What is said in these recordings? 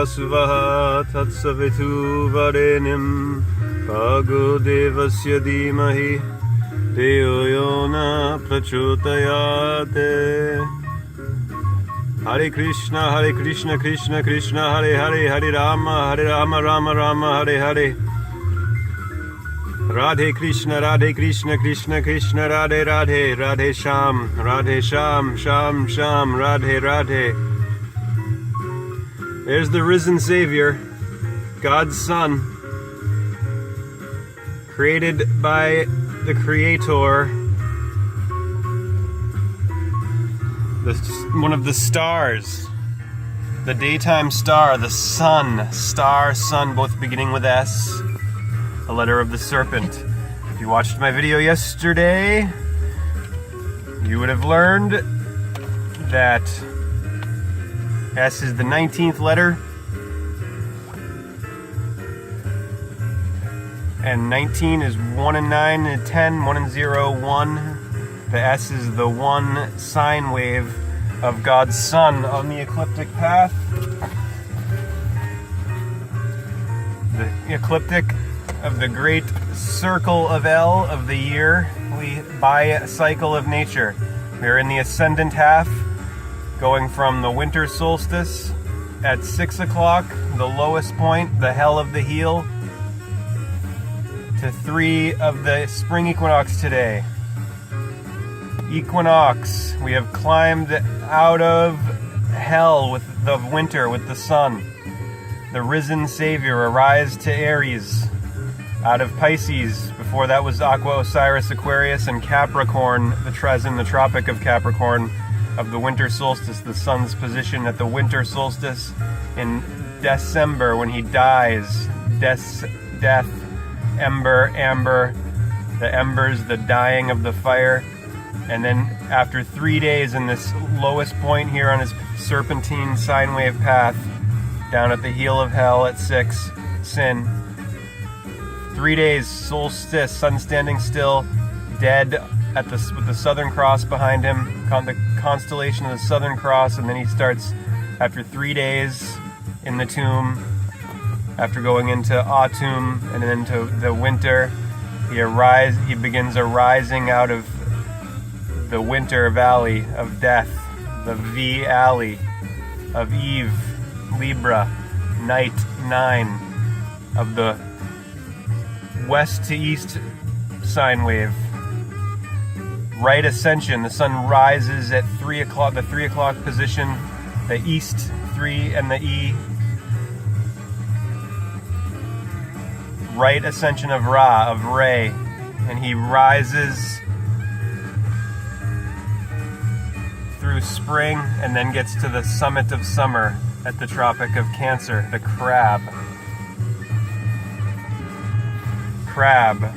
Vasuvah Tatsavitu Varenim Bhargo Devasya Dhimahi Deo Yona Prachodayate. Hare Krishna, Krishna Krishna, Hare Hare, Hare Rama, Rama Rama, Hare Hare. Radhe Krishna, Krishna Krishna, Radhe Radhe, Radhe Sham, Sham Sham, Radhe Radhe. There's the risen Savior, God's Son, created by the Creator, one of the stars, the daytime star, the sun, star, sun, both beginning with S, the letter of the serpent. If you watched my video yesterday, you would have learned that S is the 19th letter, and 19 is 1 and 9 and 10, 1 and 0, 1. The S is the one sine wave of God's Son on the ecliptic path. The ecliptic of the great circle of L of the year, cycle of nature. We're in the ascendant half, going from the winter solstice at 6 o'clock, the lowest point, the hell of the heel, to 3 of the spring equinox today. Equinox, we have climbed out of hell with the winter, with the sun. The risen Savior, arise to Aries, out of Pisces. Before that was Aqua, Osiris, Aquarius, and Capricorn, the Tropic of Capricorn, of the winter solstice, the sun's position at the winter solstice in December when he dies. Death, amber, the embers, the dying of the fire. And then after 3 days in this lowest point here on his serpentine sine wave path, down at the heel of hell at 6, sin. 3 days, solstice, sun standing still, dead with the Southern Cross behind him, the constellation of the Southern Cross, and then he starts, after 3 days in the tomb, after going into autumn and then into the winter, he begins arising out of the winter valley of death, the V alley of Eve, Libra, night 9 of the west to east sine wave. Right ascension, the sun rises at 3 o'clock, the 3 o'clock position, the east 3 and the E. Right ascension of Ra, of Ray, and he rises through spring and then gets to the summit of summer at the Tropic of Cancer, the crab. Crab,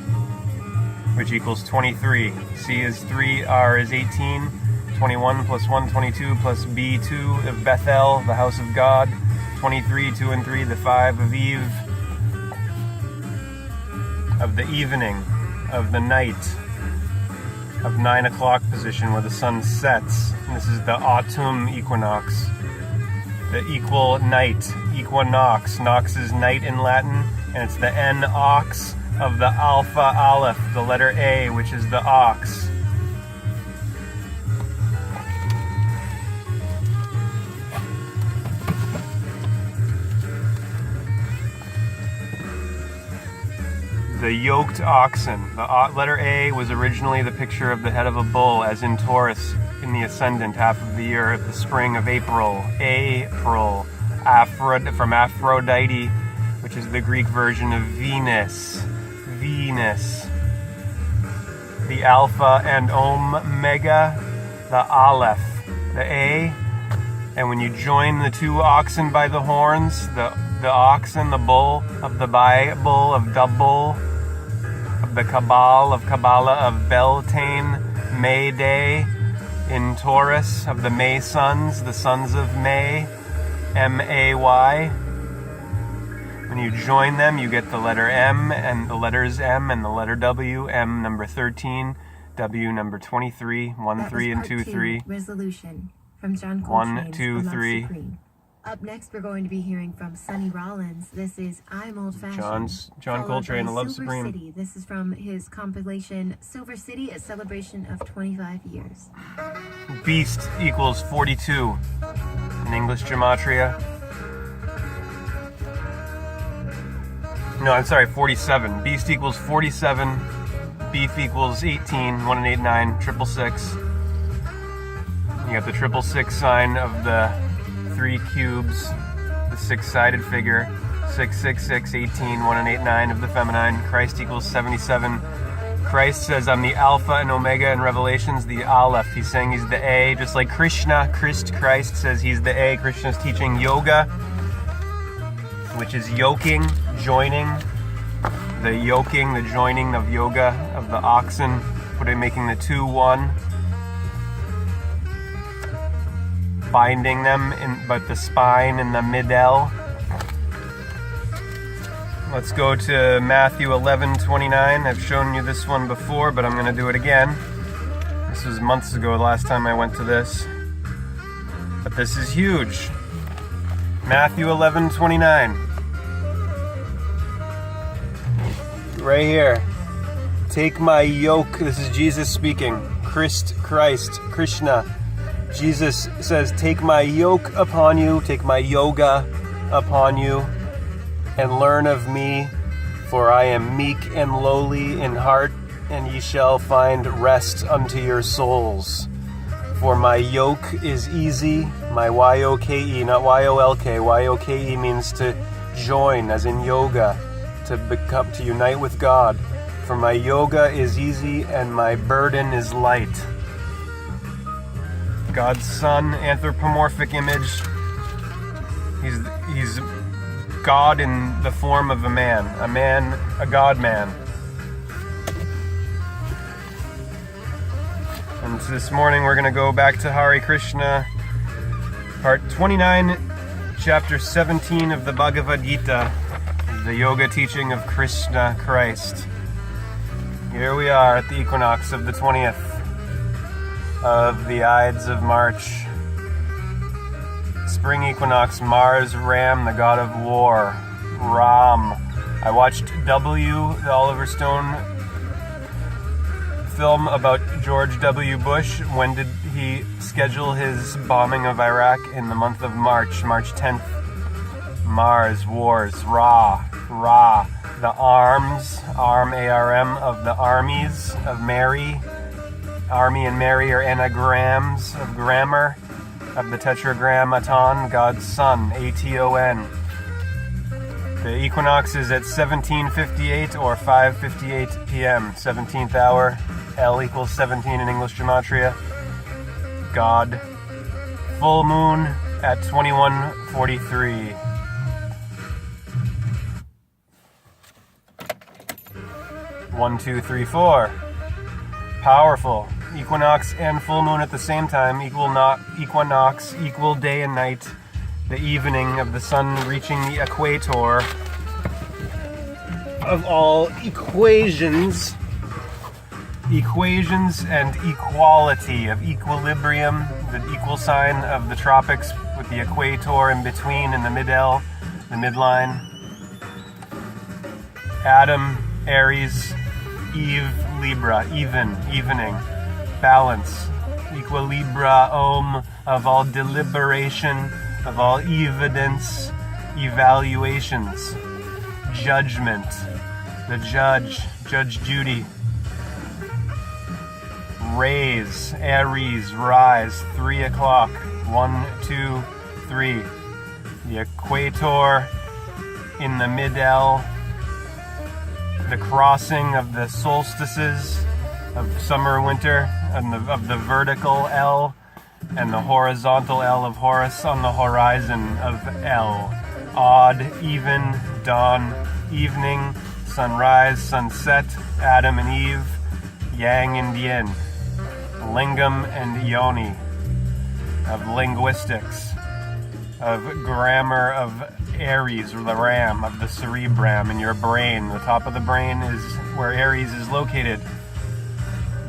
which equals 23. C is 3, R is 18, 21 plus 1, 22 plus B2 of Bethel, the house of God, 23, 2 and 3, the 5 of Eve, of the evening, of the night, of 9 o'clock position where the sun sets. And this is the autumn equinox, the equal night, equinox. Nox is night in Latin, and it's the N-ox of the Alpha Aleph, the letter A, which is the ox. The yoked oxen. The letter A was originally the picture of the head of a bull, as in Taurus, in the ascendant half of the year, of the spring of April. April. From Aphrodite, which is the Greek version of Venus. Venus. The Alpha and Omega, the Aleph, the A. And when you join the two oxen by the horns, the oxen, the bull of the Bible, of the bull, of the Cabal, of Kabbalah, of Beltane, May Day, in Taurus, of the May sons, the sons of May, M-A-Y. When you join them, you get the letter M, and the letters M, and the letter W, M number 13, W number 23, 1, 3, and 2, 3. Resolution from John 1, 2, 3. Up next, we're going to be hearing from Sonny Rollins. This is I'm Old Fashioned. John Coltrane, Love Supreme. City. This is from his compilation Silver City, a celebration of 25 years. Beast equals 42 in English gematria. No, I'm sorry, 47. Beast equals 47. Beef equals 18. 1 and 8, 9. 666. You got the 666 sign of the 3 cubes, the 6-sided figure. 666, 18. 1 and 8, 9 of the feminine. Christ equals 77. Christ says, I'm the Alpha and Omega in Revelations, the Aleph. He's saying he's the A, just like Krishna. Christ says he's the A. Krishna's teaching yoga, which is yoking, joining. The yoking, the joining of yoga, of the oxen, making the 2 one. Binding them, but the spine and the middle. Let's go to Matthew 11:29. I've shown you this one before, but I'm going to do it again. This was months ago, the last time I went to this. But this is huge. Matthew 11:29. Right here. Take my yoke. This is Jesus speaking. Christ, Krishna. Jesus says, take my yoke upon you, take my yoga upon you, and learn of me, for I am meek and lowly in heart, and ye shall find rest unto your souls. For my yoke is easy, my Y-O-K-E, not Y-O-L-K. Y-O-K-E means to join, as in yoga, to unite with God. For my yoga is easy, and my burden is light. God's Son, anthropomorphic image. He's God in the form of a man, a God man. And this morning we're going to go back to Hare Krishna, part 29, chapter 17 of the Bhagavad Gita, the yoga teaching of Krishna, Christ. Here we are at the equinox of the 20th. Of the Ides of March. Spring equinox, Mars, Ram, the god of war. Ram. I watched the Oliver Stone film about George W. Bush. When did he schedule his bombing of Iraq? In the month of March 10th. Mars, wars, Ra. The arms, A-R-M, of the armies of Mary. Army and Mary are anagrams of grammar of the tetragrammaton, God's Son, A-T-O-N. The equinox is at 17:58 or 5:58 p.m., 17th hour. L equals 17 in English gematria. God. Full moon at 21:43. One, two, three, four. Powerful. Equinox and full moon at the same time. Equinox, equal day and night. The evening of the sun reaching the equator of all equations. Equations and equality of equilibrium. The equal sign of the tropics with the equator in between in the middle, the midline. Adam, Aries, Eve, Libra, evening, balance, equilibrium of all deliberation, of all evidence, evaluations, judgment, the Judge Judy, raise, Aries, rise, 3 o'clock, 1, 2, 3, the equator in the middle, the crossing of the solstices of summer, winter, and of the vertical L and the horizontal L of Horus on the horizon of L. Odd, even, dawn, evening, sunrise, sunset, Adam and Eve, Yang and Yin, Lingam and Yoni, of linguistics, of grammar of Aries, or the Ram, of the cerebrum in your brain. The top of the brain is where Aries is located.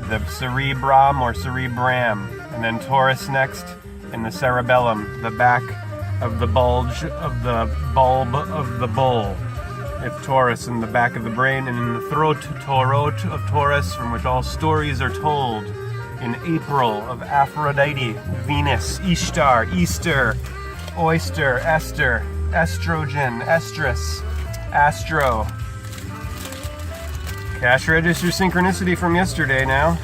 The cerebrum or cerebram. And then Taurus next in the cerebellum, the back of the bulge of the bulb of the bull. If Taurus in the back of the brain, and in the throat of Taurus, from which all stories are told. In April of Aphrodite, Venus, Ishtar, Easter, Oyster, Esther, Estrogen, Estrus, Astro. Cash register synchronicity from yesterday now.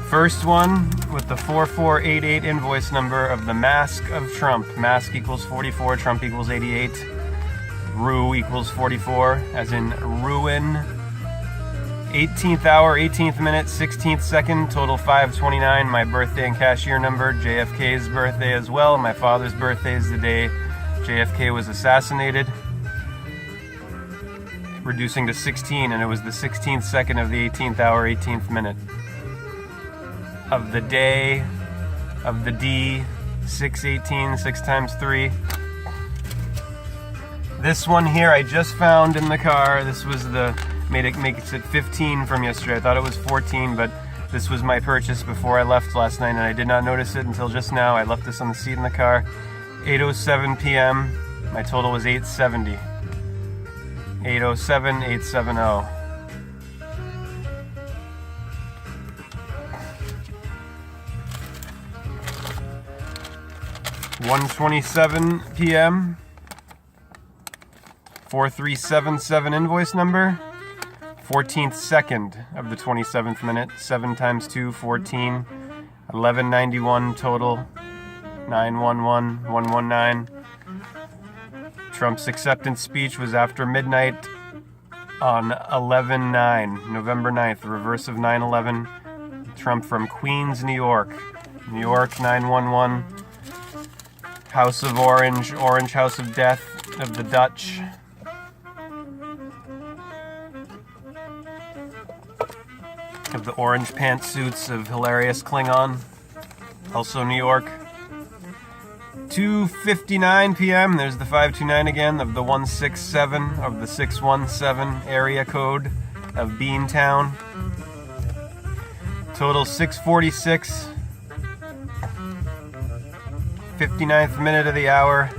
First one with the 4488 invoice number of the Mask of Trump. Mask equals 44, Trump equals 88. Rue equals 44, as in ruin. 18th hour, 18th minute, 16th second, total 529. My birthday and cashier number, JFK's birthday as well. My father's birthday is the day JFK was assassinated. Reducing to 16, and it was the 16th second of the 18th hour, 18th minute. Of the day, of the D, 618, 6 times 3. This one here I just found in the car. This was the... makes it 15 from yesterday. I thought it was 14, but this was my purchase before I left last night, and I did not notice it until just now. I left this on the seat in the car. 8:07 p.m. My total was 870. 807, 870. $1:27 p.m. 4377 invoice number. 14th second of the 27th minute. 7 times 2, 14. 1191 total. 911, 119. Trump's acceptance speech was after midnight on 11/9, November 9th, reverse of 9/11. Trump from Queens, New York. New York 911. House of Orange, Orange House of Death of the Dutch. Of the orange pantsuits of hilarious Klingon. Also New York. 2:59 p.m. There's the 529 again of the 167 of the 617 area code of Beantown. Total 646. 59th minute of the hour.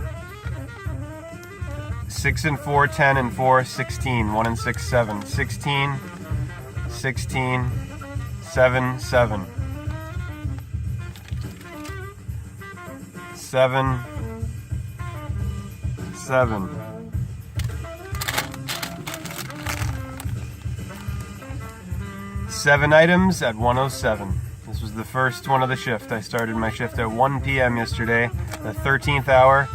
6 and 4, 10 and 4, 16. 1 and 6, 7. 16, 16, 7, 7. 7, 7. Seven items at 1:07. This was the first one of the shift. I started my shift at 1 p.m. yesterday, the 13th hour.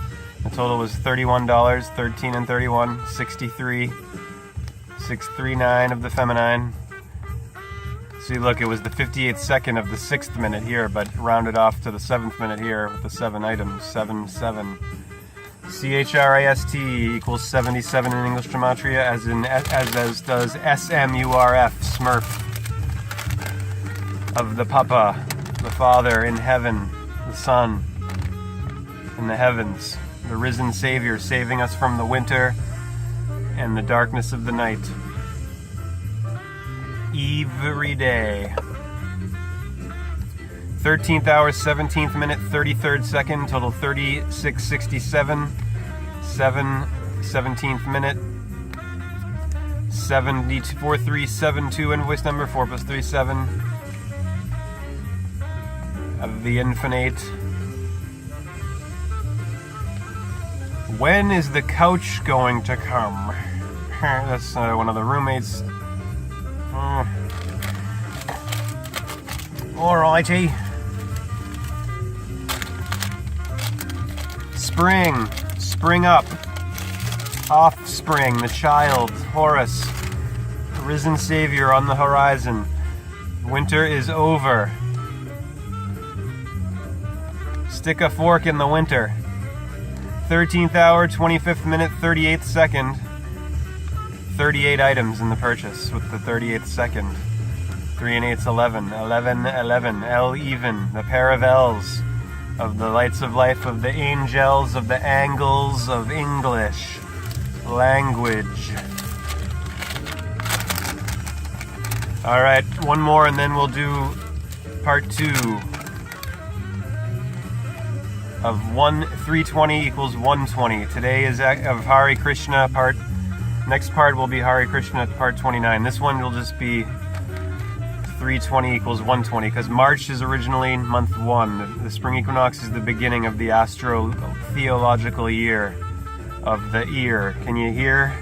The total was $31, 13 and 31, 63, 639 of the feminine. See, look, it was the 58th second of the 6th minute here, but rounded off to the 7th minute here with the 7 items. 7, 7. CHRIST equals 77 in English gematria, as does SMURF, Smurf. Of the Papa, the Father in heaven, the Son in the heavens, the risen Savior saving us from the winter and the darkness of the night. Every day. 13th hour, 17th minute, 33rd second, total 3667. 17th minute. 4372 invoice number, 4 plus 3, 7. Of the infinite. When is the couch going to come? That's one of the roommates. Alrighty. Spring. Spring up. Offspring, the child. Horus. The risen Savior on the horizon. Winter is over. Stick a fork in the winter. 13th hour, 25th minute, 38th second. 38 items in the purchase with the 38th second. 3 and 8's 11. 11, 11. L even. The pair of L's. Of the lights of life, of the angels, of the angles of English. Language. Alright, one more and then we'll do part 2. of 320 equals 120. Today is of Hare Krishna part. Next part will be Hare Krishna part 29. This one will just be 320 equals 120 because March is originally month 1. The spring equinox is the beginning of the astro-theological year of the ear. Can you hear?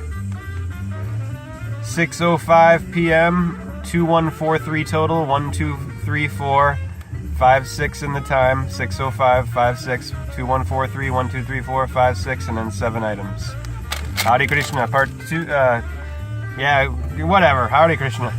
6:05 p.m. 2143 total. 1, 2, 3, 4, 5, 6 in the time. 6:05, 5, 6, 2143, 1, 2, 3, 4, 5, 6, and then 7 items. Hare Krishna part 2. Yeah, whatever. Hare Krishna.